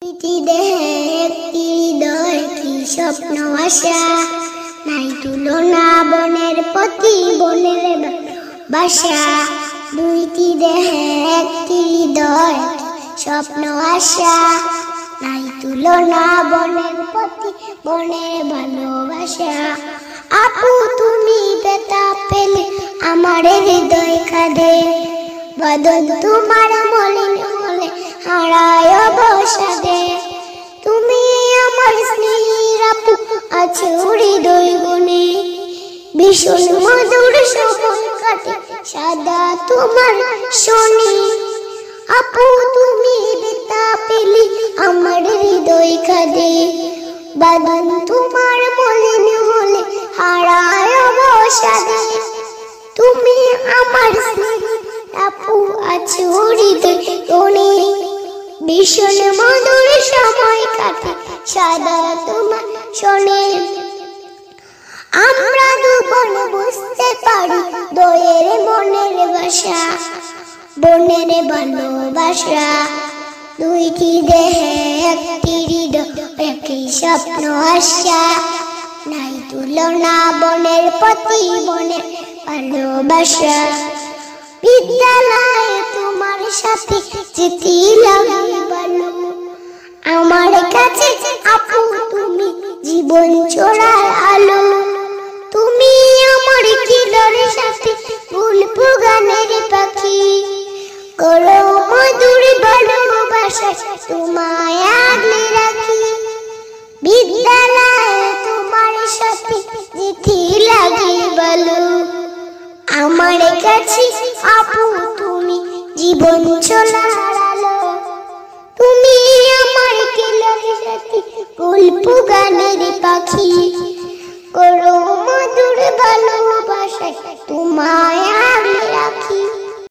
দেহে একটি হৃদয় কি স্বপ্ন আশা নাই তুলনা বনের প্রতি বনের বাসা দুইটি দেহে একটি হৃদয় স্বপ্ন আশা নাই তুলনা বনের প্রতি বনের ভালোবাসা আপু তুমি ব্যথা পেলে আমার হৃদয় কাঁদে বদন তোমার মলিন হলে হারায় অবসাদে তুমি আমার স্নেহের আপু আছো হৃদয় গুণে ভীষণ মধুর সময় কাটে সাদা তোমার শোনে আপু তুমি ব্যথা পেলে আমার হৃদয় কাঁদে বদন তোমার মলিন হলে হারায় অবসাদে তুমি আমার স্নেহের আপু আছো হৃদয় গুণে ভীষণ মধুর সময় কাটে সাদা তোমার শোনে আমরা দুজন বুঝতে পারি দয়ের মনের ভাষা বনের ভালোবাসা দুইটি দেহে একটি হৃদয় একই স্বপ্ন আশা নাই তুলনা বনের প্রতি বনের ভালোবাসা বিদ্যালয়ে তোমার সাথে যেতে লাগে ভালো আমার কাছে আপু তুমি জীবন চোরার আলো তুমি আমার কিলোর সাথে গল্প গানের পাখি করো মধুর ভালোবাসা তোমায় আগলে রাখি বিদ্যালয়ে তোমার সাথে যেতে লাগে ভালো আমার কাছে আপু তুমি জীবন চলার আলো তুমি আমার কিলোর সাথে গল্প গানের পাখি।